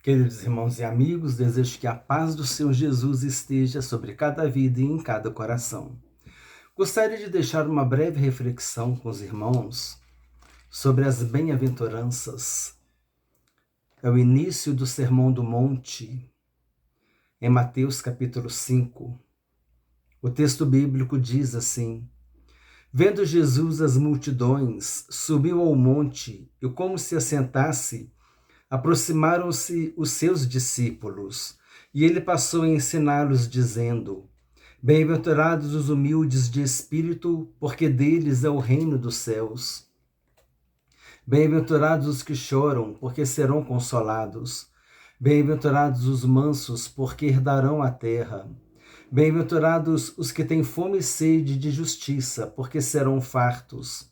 Queridos irmãos e amigos, desejo que a paz do Senhor Jesus esteja sobre cada vida e em cada coração. Gostaria de deixar uma breve reflexão com os irmãos sobre as bem-aventuranças. É o início do Sermão do Monte, em Mateus capítulo 5. O texto bíblico diz assim: Vendo Jesus as multidões, subiu ao monte e, como se assentasse, aproximaram-se os seus discípulos, e ele passou a ensiná-los, dizendo: Bem-aventurados os humildes de espírito, porque deles é o reino dos céus. Bem-aventurados os que choram, porque serão consolados. Bem-aventurados os mansos, porque herdarão a terra. Bem-aventurados os que têm fome e sede de justiça, porque serão fartos.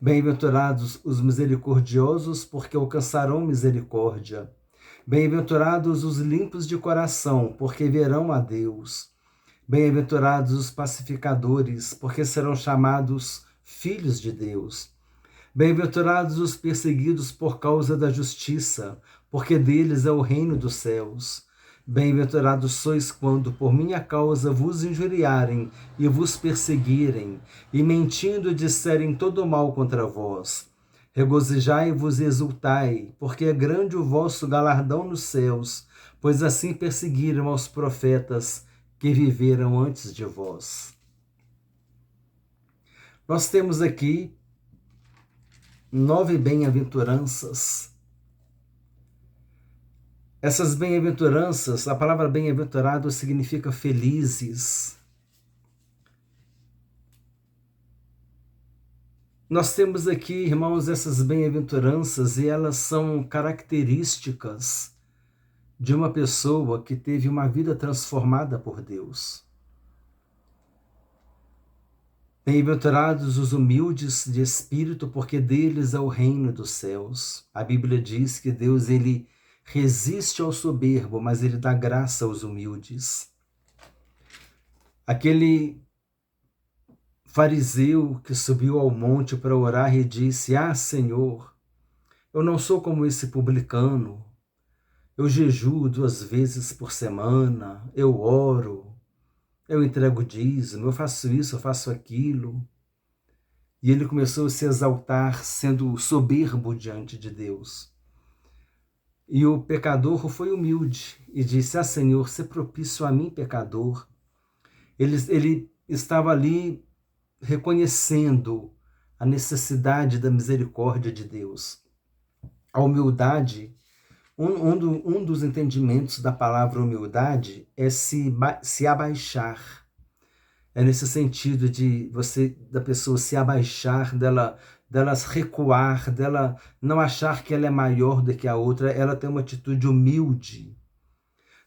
Bem-aventurados os misericordiosos, porque alcançarão misericórdia. Bem-aventurados os limpos de coração, porque verão a Deus. Bem-aventurados os pacificadores, porque serão chamados filhos de Deus. Bem-aventurados os perseguidos por causa da justiça, porque deles é o reino dos céus. Bem-aventurados sois quando por minha causa vos injuriarem e vos perseguirem, e mentindo disserem todo mal contra vós. Regozijai-vos e exultai, porque é grande o vosso galardão nos céus, pois assim perseguiram aos profetas que viveram antes de vós. Nós temos aqui 9 bem-aventuranças. Essas bem-aventuranças, a palavra bem-aventurado significa felizes. Nós temos aqui, irmãos, essas bem-aventuranças e elas são características de uma pessoa que teve uma vida transformada por Deus. Bem-aventurados os humildes de espírito, porque deles é o reino dos céus. A Bíblia diz que Deus, ele resiste ao soberbo, mas ele dá graça aos humildes. Aquele fariseu que subiu ao monte para orar e disse: Senhor, eu não sou como esse publicano. Eu jejuo 2 vezes por semana, eu oro, eu entrego dízimo, eu faço isso, eu faço aquilo. E ele começou a se exaltar, sendo soberbo diante de Deus. E o pecador foi humilde e disse: Senhor, se propício a mim, pecador. Ele estava ali reconhecendo a necessidade da misericórdia de Deus. A humildade, um dos entendimentos da palavra humildade é se abaixar. É nesse sentido da pessoa se abaixar, dela recuar, dela não achar que ela é maior do que a outra, ela tem uma atitude humilde.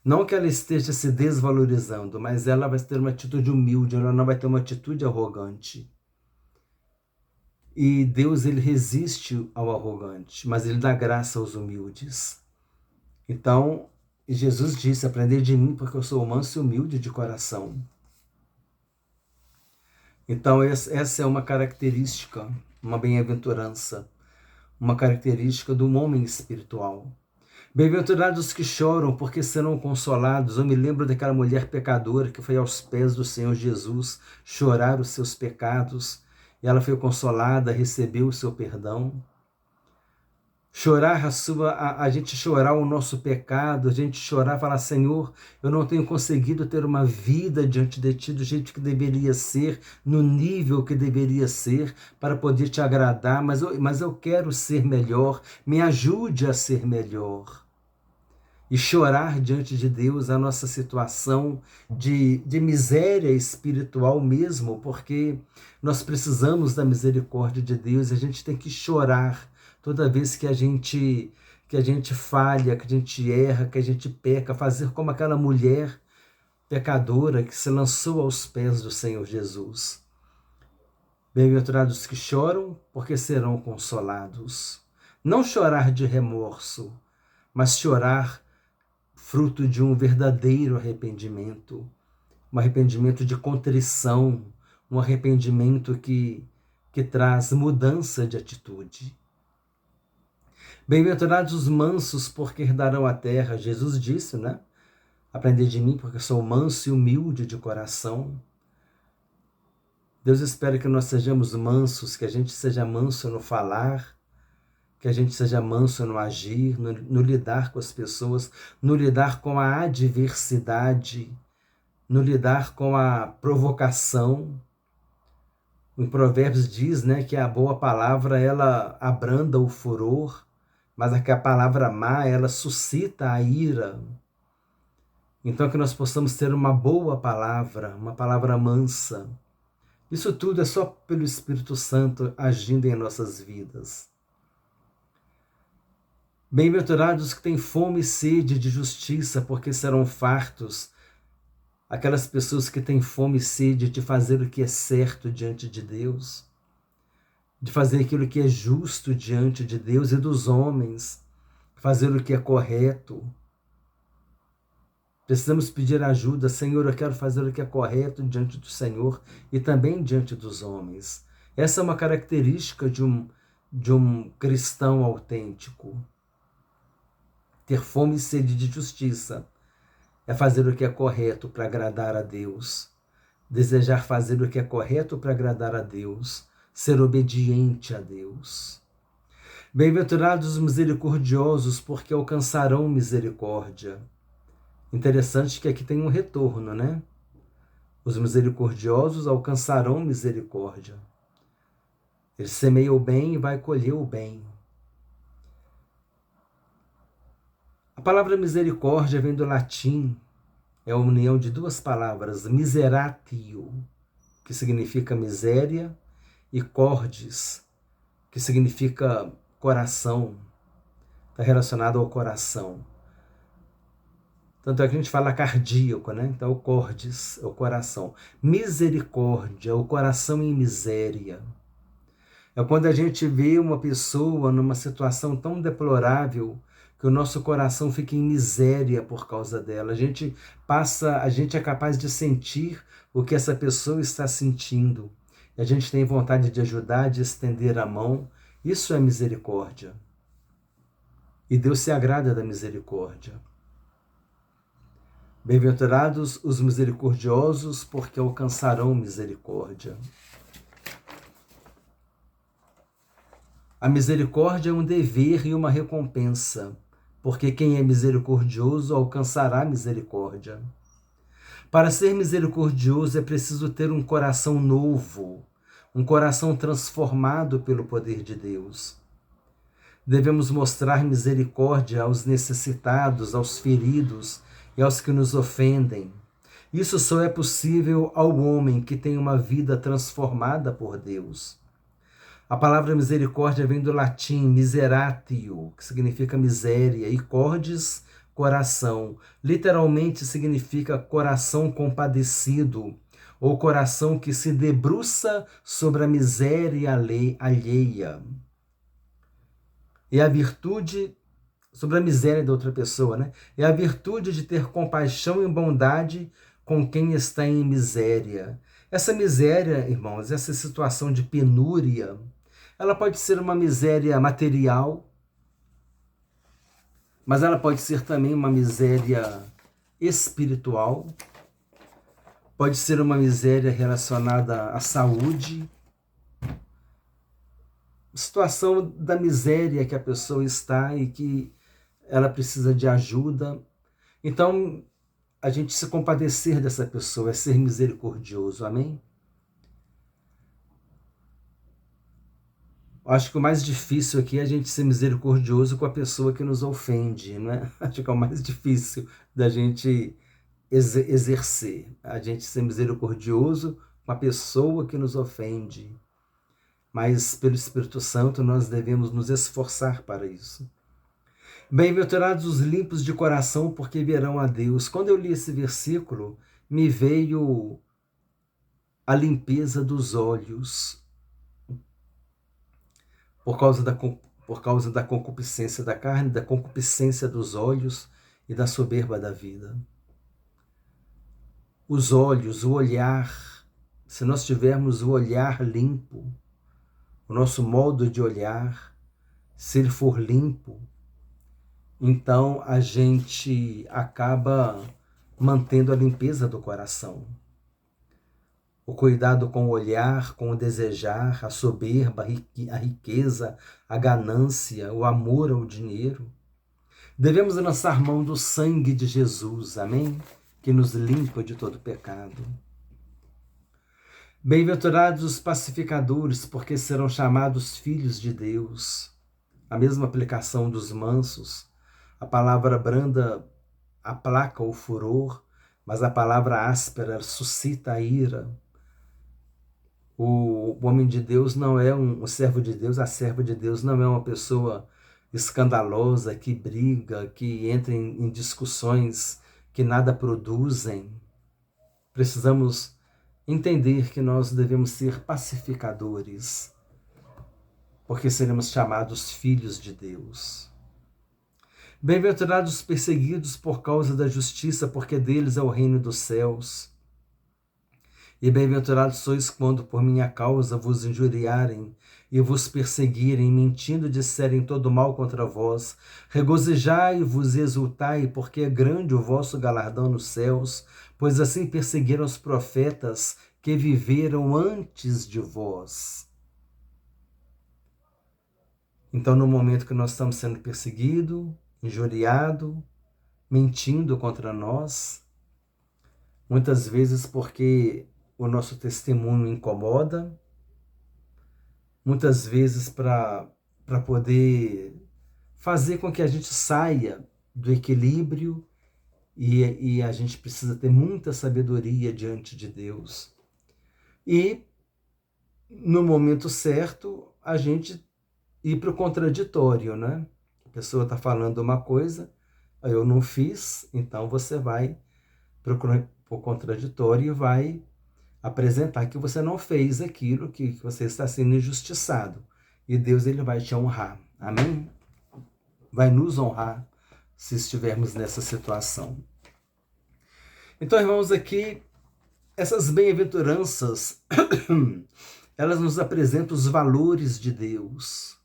Não que ela esteja se desvalorizando, mas ela vai ter uma atitude humilde, ela não vai ter uma atitude arrogante. E Deus, ele resiste ao arrogante, mas ele dá graça aos humildes. Então, Jesus disse: aprendei de mim, porque eu sou manso e humilde de coração. Então, essa é uma característica, uma bem-aventurança, uma característica do homem espiritual. Bem-aventurados os que choram, porque serão consolados. Eu me lembro daquela mulher pecadora que foi aos pés do Senhor Jesus chorar os seus pecados, e ela foi consolada, recebeu o seu perdão. Chorar a gente chorar o nosso pecado, a gente chorar, falar: Senhor, eu não tenho conseguido ter uma vida diante de Ti do jeito que deveria ser, no nível que deveria ser, para poder Te agradar, mas eu quero ser melhor, me ajude a ser melhor. E chorar diante de Deus a nossa situação de miséria espiritual mesmo, porque nós precisamos da misericórdia de Deus, a gente tem que chorar toda vez que a gente falha, que a gente erra, que a gente peca, fazer como aquela mulher pecadora que se lançou aos pés do Senhor Jesus. Bem-aventurados que choram, porque serão consolados. Não chorar de remorso, mas chorar fruto de um verdadeiro arrependimento, um arrependimento de contrição, um arrependimento que traz mudança de atitude. Bem-aventurados os mansos, porque herdarão a terra. Jesus disse, né? Aprendei de mim, porque sou manso e humilde de coração. Deus espera que nós sejamos mansos, que a gente seja manso no falar, que a gente seja manso no agir, no lidar com as pessoas, no lidar com a adversidade, no lidar com a provocação. Em Provérbios diz, né, que a boa palavra ela abranda o furor, mas a palavra má ela suscita a ira. Então que nós possamos ter uma boa palavra, uma palavra mansa. Isso tudo é só pelo Espírito Santo agindo em nossas vidas. Bem-aventurados que têm fome e sede de justiça, porque serão fartos. Aquelas pessoas que têm fome e sede de fazer o que é certo diante de Deus, de fazer aquilo que é justo diante de Deus e dos homens, fazer o que é correto. Precisamos pedir ajuda. Senhor, eu quero fazer o que é correto diante do Senhor e também diante dos homens. Essa é uma característica de um cristão autêntico. Ter fome e sede de justiça é fazer o que é correto para agradar a Deus. Desejar fazer o que é correto para agradar a Deus. Ser obediente a Deus. Bem-aventurados os misericordiosos, porque alcançarão misericórdia. Interessante que aqui tem um retorno, né? Os misericordiosos alcançarão misericórdia. Ele semeia o bem e vai colher o bem. A palavra misericórdia vem do latim, é a união de duas palavras, miseratio, que significa miséria, e cordis, que significa coração, está relacionado ao coração. Tanto é que a gente fala cardíaco, né? Então o cordis é o coração. Misericórdia, o coração em miséria. É quando a gente vê uma pessoa numa situação tão deplorável que o nosso coração fica em miséria por causa dela. A gente é capaz de sentir o que essa pessoa está sentindo. E a gente tem vontade de ajudar, de estender a mão. Isso é misericórdia. E Deus se agrada da misericórdia. Bem-aventurados os misericordiosos, porque alcançarão misericórdia. A misericórdia é um dever e uma recompensa, porque quem é misericordioso alcançará misericórdia. Para ser misericordioso é preciso ter um coração novo, um coração transformado pelo poder de Deus. Devemos mostrar misericórdia aos necessitados, aos feridos e aos que nos ofendem. Isso só é possível ao homem que tem uma vida transformada por Deus. A palavra misericórdia vem do latim miseratio, que significa miséria, e cordis, coração. Literalmente significa coração compadecido, ou coração que se debruça sobre a miséria alheia. E a virtude, sobre a miséria da outra pessoa, né? É a virtude de ter compaixão e bondade com quem está em miséria. Essa miséria, irmãos, essa situação de penúria, ela pode ser uma miséria material, mas ela pode ser também uma miséria espiritual, pode ser uma miséria relacionada à saúde, situação da miséria que a pessoa está e que ela precisa de ajuda. Então, a gente se compadecer dessa pessoa é ser misericordioso, amém? Acho que o mais difícil aqui é a gente ser misericordioso com a pessoa que nos ofende, né? Acho que é o mais difícil da gente exercer. A gente ser misericordioso com a pessoa que nos ofende. Mas pelo Espírito Santo nós devemos nos esforçar para isso. Bem-aventurados os limpos de coração, porque verão a Deus. Quando eu li esse versículo, me veio a limpeza dos olhos, por causa da concupiscência da carne, da concupiscência dos olhos e da soberba da vida. Os olhos, o olhar, se nós tivermos o olhar limpo, o nosso modo de olhar se ele for limpo, então a gente acaba mantendo a limpeza do coração. O cuidado com o olhar, com o desejar, a soberba, a riqueza, a ganância, o amor ao dinheiro. Devemos lançar mão do sangue de Jesus, amém? Que nos limpa de todo pecado. Bem-aventurados os pacificadores, porque serão chamados filhos de Deus. A mesma aplicação dos mansos. A palavra branda aplaca o furor, mas a palavra áspera suscita a ira. O homem de Deus não é o servo de Deus, a serva de Deus não é uma pessoa escandalosa, que briga, que entra em discussões que nada produzem. Precisamos entender que nós devemos ser pacificadores, porque seremos chamados filhos de Deus. Bem-aventurados os perseguidos por causa da justiça, porque deles é o reino dos céus. E bem-aventurados sois quando por minha causa vos injuriarem e vos perseguirem, mentindo disserem todo mal contra vós. Regozijai-vos e exultai, porque é grande o vosso galardão nos céus, pois assim perseguiram os profetas que viveram antes de vós. Então, no momento que nós estamos sendo perseguidos, injuriados, mentindo contra nós, muitas vezes porque o nosso testemunho incomoda, muitas vezes para poder fazer com que a gente saia do equilíbrio, e a gente precisa ter muita sabedoria diante de Deus. E, no momento certo, a gente ir para o contraditório, né? A pessoa está falando uma coisa, eu não fiz, então você vai para o contraditório e vai apresentar que você não fez aquilo, que você está sendo injustiçado. E Deus, ele vai te honrar. Amém? Vai nos honrar se estivermos nessa situação. Então, irmãos, aqui, essas bem-aventuranças, elas nos apresentam os valores de Deus.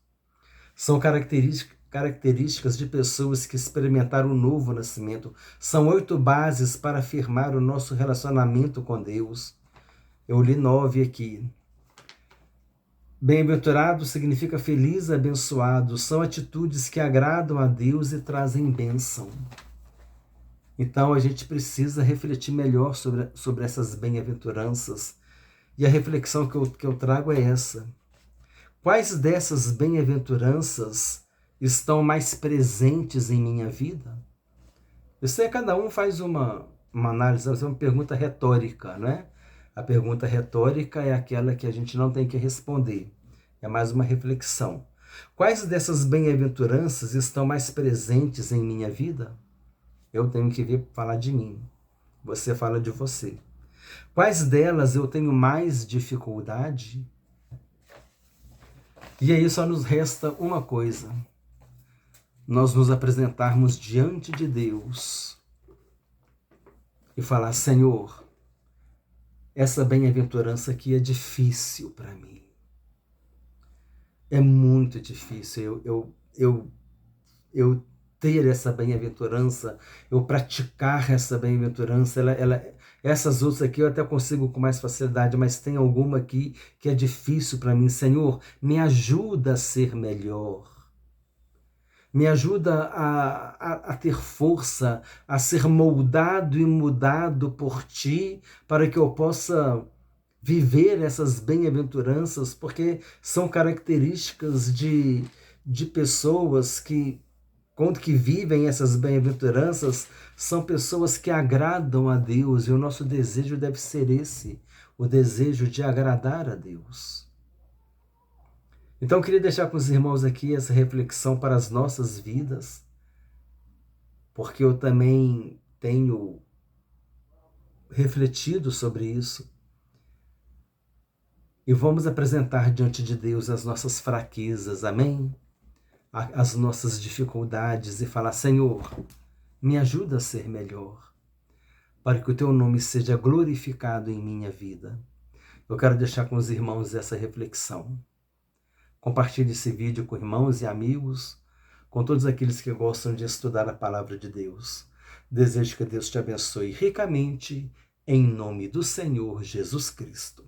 São características de pessoas que experimentaram o novo nascimento. São 8 bases para afirmar o nosso relacionamento com Deus. Eu li 9 aqui. Bem-aventurado significa feliz, abençoado. São atitudes que agradam a Deus e trazem bênção. Então a gente precisa refletir melhor sobre essas bem-aventuranças. E a reflexão que eu trago é essa. Quais dessas bem-aventuranças estão mais presentes em minha vida? Eu sei que cada um faz uma análise, uma pergunta retórica, né? A pergunta retórica é aquela que a gente não tem que responder. É mais uma reflexão. Quais dessas bem-aventuranças estão mais presentes em minha vida? Eu tenho que falar de mim. Você fala de você. Quais delas eu tenho mais dificuldade? E aí só nos resta uma coisa. Nós nos apresentarmos diante de Deus e falar: Senhor, essa bem-aventurança aqui é difícil para mim. É muito difícil eu ter essa bem-aventurança, eu praticar essa bem-aventurança. Essas outras aqui eu até consigo com mais facilidade, mas tem alguma aqui que é difícil para mim. Senhor, me ajuda a ser melhor. Me ajuda a ter força, a ser moldado e mudado por Ti, para que eu possa viver essas bem-aventuranças, porque são características de pessoas que, quando que vivem essas bem-aventuranças, são pessoas que agradam a Deus, e o nosso desejo deve ser esse, o desejo de agradar a Deus. Então, eu queria deixar com os irmãos aqui essa reflexão para as nossas vidas, porque eu também tenho refletido sobre isso. E vamos apresentar diante de Deus as nossas fraquezas, amém? As nossas dificuldades, e falar: Senhor, me ajuda a ser melhor, para que o Teu nome seja glorificado em minha vida. Eu quero deixar com os irmãos essa reflexão. Compartilhe esse vídeo com irmãos e amigos, com todos aqueles que gostam de estudar a palavra de Deus. Desejo que Deus te abençoe ricamente, em nome do Senhor Jesus Cristo.